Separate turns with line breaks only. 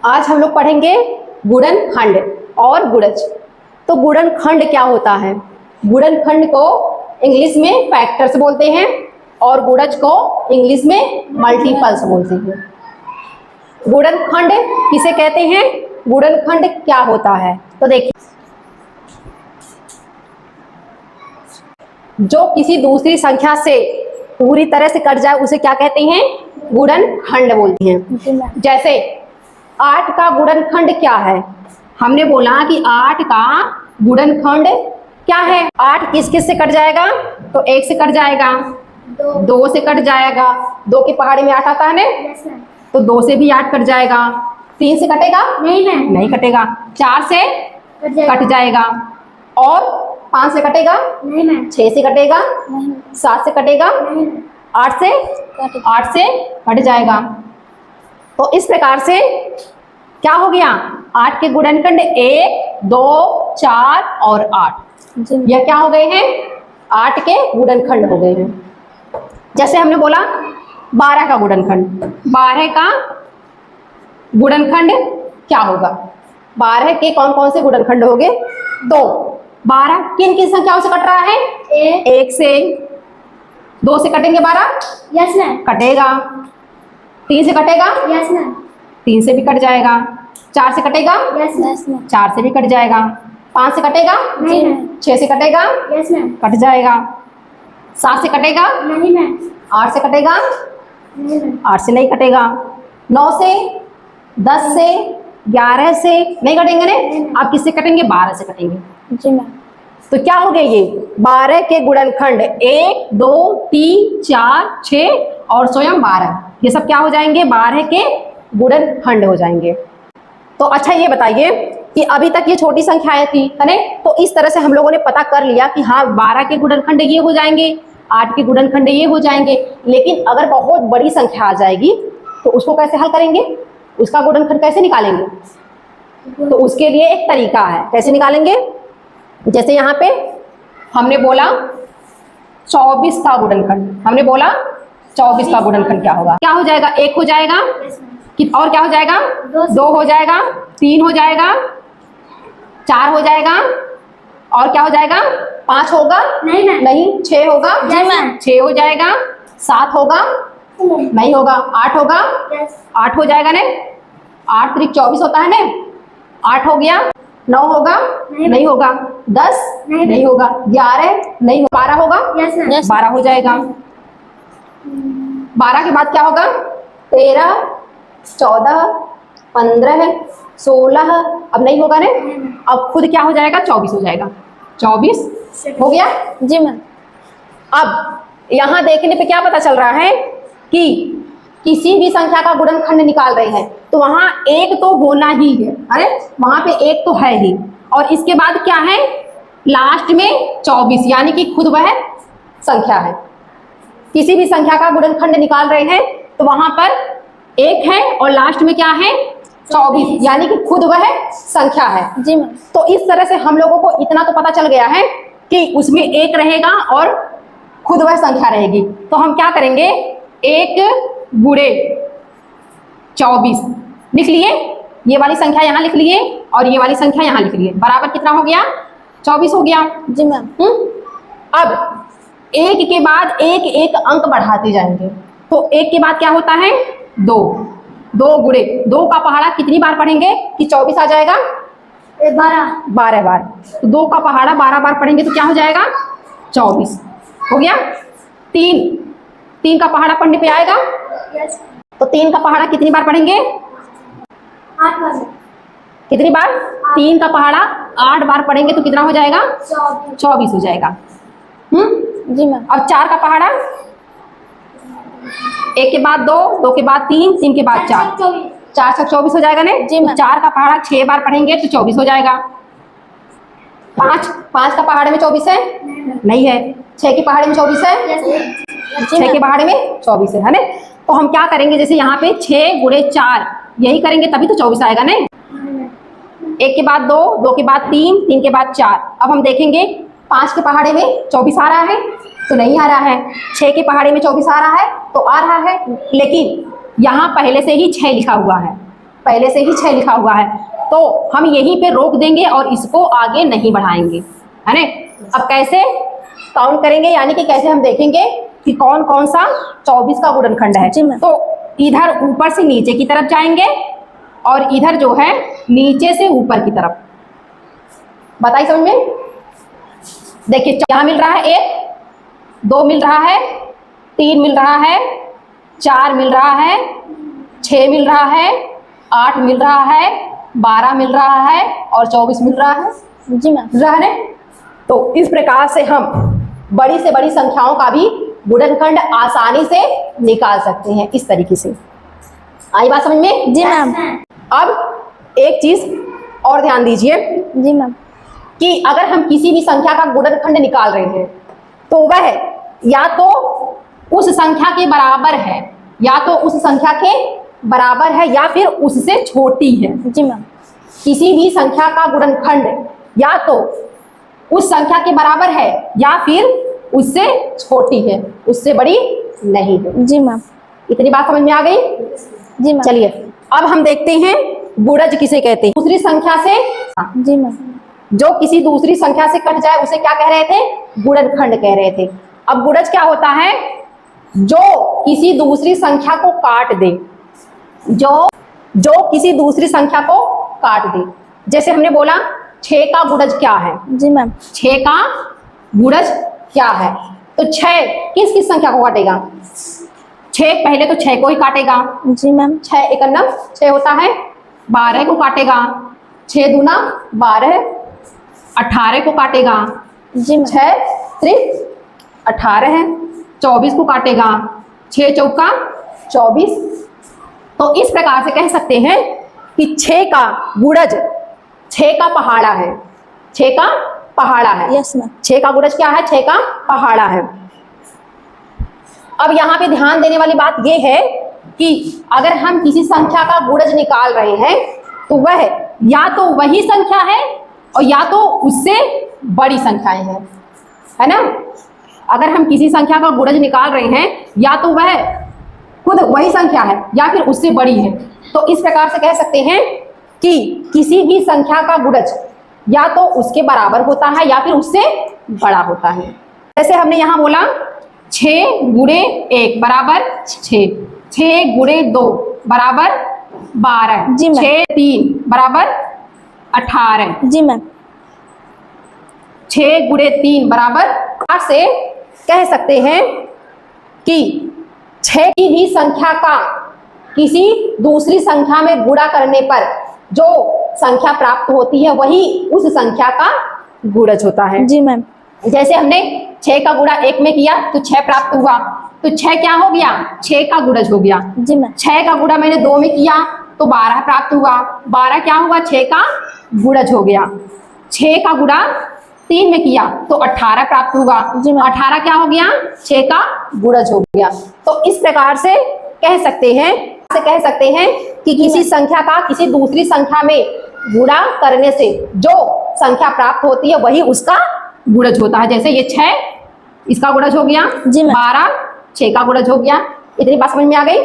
आज हम लोग पढ़ेंगे गुणनखंड और गुणज। तो गुणनखंड क्या होता है? गुणनखंड को इंग्लिश में फैक्टर्स बोलते हैं और गुणज को इंग्लिश में मल्टीपल्स बोलते हैं। गुणनखंड किसे कहते हैं? गुणनखंड क्या होता है? तो देखिए, जो किसी दूसरी संख्या से पूरी तरह से कट जाए उसे क्या कहते हैं? गुणनखंड बोलते हैं। जैसे 8 का गुणनखंड क्या है? हमने बोला कि 8 का गुणनखंड क्या है? 8 किस किस से कट जाएगा? तो 1 से कट जाएगा, 2 से कट जाएगा, 2 की पहाड़ी में 8 आता है ना, तो 2 से भी 8 कट जाएगा। 3 से कटेगा? नहीं कटेगा। 4 से कट जाएगा और 5 से कटेगा? 6 से कटेगा? 7 से कटेगा? 8 से कट जाएगा। तो इस प्रकार से क्या हो गया? 8 के गुणनखंड 1, 2, 4 और 8। यह क्या हो गए हैं? 8 के गुणनखंड हो गए हैं। जैसे हमने बोला 12 का गुणनखंड। 12 का गुणनखंड क्या होगा? 12 के कौन कौन से गुणनखंड होंगे? 2। 12 किन किन संख्याओं से कट रहा है? 1 से। 2 से कटेंगे 12?
Yes ma'am.
कटेगा। 3 से कटेगा?
Yes ma'am.
3 से भी कट जाएगा। 4 से कटेगा?
Yes ma'am.
4 से भी कट जाएगा। 5 से कटेगा?
नहीं मैम।
6 से कटेगा?
Yes ma'am.
कट जाएगा। 7 से कटेगा?
नहीं मैम।
8 से कटेगा?
नहीं मैम।
8 से नहीं कटेगा। 9 से, 10 से, 11 से नहीं कटेंगे ने? आप किससे कटेंगे? 12 से कटेंगे।
जी मैम।
तो क्या हो गए ये? 12 के गुणनखंड 1, 2, 3, 4, 6 और स्वयं 12। ये सब क्या हो जाएंगे? 12 के गुणनखंड हो जाएंगे। तो अच्छा ये बताइए कि अभी तक ये छोटी संख्याएं थी, है ना? तो इस तरह से हम लोगों ने पता कर लिया कि हाँ 12 के गुणनखंड ये हो जाएंगे, 8 के गुणनखंड ये हो जाएंगे। लेकिन अगर बहुत बड़ी संख्या आ जाएगी तो उसको कैसे हल करेंगे? उसका गुणनखंड कैसे निकालेंगे? तो उसके लिए एक तरीका है। कैसे निकालेंगे? जैसे यहाँ पे हमने बोला 24 का गुणनखंड, हमने बोला 24 का गुणनखंड क्या होगा? क्या हो जाएगा? 1 हो जाएगा और क्या हो जाएगा? 2 हो जाएगा, 3 हो जाएगा, 4 हो जाएगा और क्या हो जाएगा? 5 होगा? नहीं 6 होगा? 6 हो जाएगा। 7 होगा? नहीं होगा। 8 होगा? 8 हो जाएगा ने? 8 त्रिक 24 होता है ने? 8 हो गया। 9 होगा? नहीं होगा। 10 नहीं होगा। 11 नहीं होगा। 12 होगा? 12 हो जाएगा। 12 के बाद क्या होगा? 13, 14, 15, 16 अब नहीं होगा ने? अब खुद क्या हो जाएगा? 24 हो जाएगा। 24 हो गया।
जी मैम।
अब यहाँ देखने पे क्या पता चल रहा है कि किसी भी संख्या का गुणनखंड निकाल रहे हैं तो वहां 1 तो होना ही है। अरे वहां पे 1 तो है ही, और इसके बाद क्या है? लास्ट में 24, यानी कि खुद वह संख्या है। किसी भी संख्या का गुणनखंड निकाल रहे हैं तो वहां पर 1 है और लास्ट में क्या है? 24, यानी कि खुद वह संख्या है।
जी मैम।
तो इस तरह से हम लोगों को इतना तो पता चल गया है कि उसमें 1 रहेगा और खुद वह संख्या रहेगी। तो हम क्या करेंगे? 1 गुणे 24 लिख लिए, ये वाली संख्या यहाँ लिख लिए और ये वाली संख्या यहाँ लिख लिए। बराबर कितना हो गया? 24 हो गया।
जी मैम।
अब 1 के बाद एक एक अंक बढ़ाते जाएंगे। तो 1 के बाद क्या होता है? 2। 2 गुणे 2 का पहाड़ा कितनी बार पढ़ेंगे कि 24 आ जाएगा? 12 बार। तो 2 का पहाड़ा 12 बार पढ़ेंगे तो क्या हो जाएगा? 24 हो गया। 3 का पहाड़ा पढ़ने पे आएगा? तो 3 का पहाड़ा कितनी बार पढ़ेंगे?
8 बार।
कितनी बार? 3 का पहाड़ा 8 बार पढ़ेंगे तो कितना हो जाएगा? 24 हो जाएगा।
जी मैम।
और 4 का पहाड़ा 1 के बाद 2, 2 के बाद 3, 3 के बाद 4, 4 से 24 हो जाएगा ने?
जी मैम।
4 का पहाड़ा 6 बार पढ़ेंगे तो 24 हो जाएगा। 5 का पहाड़े में 24 है? नहीं है। 6 के पहाड़े में 24 है? 6 के पहाड़े में 24 है ना? तो हम क्या करेंगे? जैसे यहाँ पे 6 गुणे 4 यही करेंगे तभी तो 24 आएगा ने? 1 के बाद 2, 2 के बाद 3, 3 के बाद 4। अब हम देखेंगे 5 के पहाड़े में 24 आ रहा है तो नहीं आ रहा है। 6 के पहाड़े में 24 आ रहा है तो आ रहा है, लेकिन यहाँ पहले से ही 6 लिखा हुआ है पहले से ही 6 लिखा हुआ है, तो हम यहीं पे रोक देंगे और इसको आगे नहीं बढ़ाएंगे, है ना। अब कैसे काउंट करेंगे, यानी कि कैसे हम देखेंगे कि कौन कौन सा 24 का गुणनखंड है। तो इधर ऊपर से नीचे की तरफ जाएंगे और इधर जो है नीचे से ऊपर की तरफ। बताइए समझ में। देखिए यहाँ मिल रहा है 1, 2 मिल रहा है, 3 मिल रहा है, 4 मिल रहा है, 6 मिल रहा है, 8 मिल रहा है, 12 मिल रहा है और 24 मिल रहा है।
जी मैम।
मिल रहा है। तो इस प्रकार से हम बड़ी से बड़ी संख्याओं का भी गुणनखंड आसानी से निकाल सकते हैं, इस तरीके से। आई बात समझ में?
जी मैम।
अब एक चीज और ध्यान दीजिए
जी मैम।
कि अगर हम किसी भी संख्या का गुणनखंड निकाल रहे हैं तो वह या तो उस संख्या के बराबर है, या तो उस संख्या के बराबर है या फिर उससे छोटी है।
जी मैम।
किसी भी संख्या का गुणनखंड या तो उस संख्या के बराबर है या फिर उससे छोटी है, उससे बड़ी नहीं है।
जी मैम।
इतनी बात समझ में आ गई?
जी मैम।
चलिए अब हम देखते हैं गुणज किसे कहते हैं। दूसरी संख्या से,
जी मैम।
जो किसी दूसरी संख्या से कट जाए उसे क्या कह रहे थे? गुणनखंड कह रहे थे। अब गुणज क्या होता है? जो किसी दूसरी संख्या को काट दे, जो किसी दूसरी संख्या को काट दे। जैसे हमने बोला 6 का गुणज क्या है?
जी मैम।
6 का गुणज क्या है? तो 6 किस किस संख्या को काटेगा? 6 पहले तो 6 को ही काटेगा।
जी मैम।
6 एकन्नम 6 होता है, 12 को काटेगा, 6 दूना 12, 18 को काटेगा,
जी मैम।
6 सिर्फ 18 है, 24 को काटेगा, 6 चौका 24। तो इस प्रकार से कह सकते हैं कि 6 का गुणज 6 का पहाड़ा है, 6 का पहाड़ा है।
Yes ma'am.
6 का गुणज क्या है? 6 का पहाड़ा है। अब यहाँ पे ध्यान देने वाली बात यह है कि अगर हम किसी संख्या का गुणज निकाल रहे हैं तो वह या तो वही संख्या है और या तो उससे बड़ी संख्याएं हैं, है ना। अगर हम किसी संख्या का गुणज निकाल रहे हैं या तो वह खुद वही संख्या है या फिर उससे बड़ी है। तो इस प्रकार से कह सकते हैं कि किसी भी संख्या का गुणज या तो उसके बराबर होता है या फिर उससे बड़ा होता है। जैसे हमने यहाँ बोला 6 गुणे 1 बराबर 6, 6 गुणे 2 बराबर 12,
जी मैम।
6 3 बराबर 18,
जी मैम।
6 गुणे 3 बराबर 8 से कह सकते हैं कि 6 की भी संख्या का किसी दूसरी संख्या में गुणा करने पर जो संख्या प्राप्त होती है वही उस संख्या का गुणज होता है।
जी मैम।
जैसे हमने 6 का गुणा 1 में किया तो 6 प्राप्त हुआ, तो 6 क्या हो गया? 6 का गुणज हो गया।
जी मैम।
6 का गुणा मैंने 2 में किया तो 12 प्राप्त हुआ, 12 क्या हुआ? 6 का गुणज हो गया। 6 का गुणा 3 में किया तो 18 प्राप्त हुआ, 18 क्या हो गया? 6 का गुणज हो गया। तो इस प्रकार से कह सकते हैं कि किसी संख्या का किसी दूसरी संख्या में गुणा करने से जो संख्या प्राप्त होती है वही उसका गुणज होता है। जैसे ये 6 इसका गुणज हो गया, 12 6 का गुणज हो गया। इतनी बात समझ में आ गई?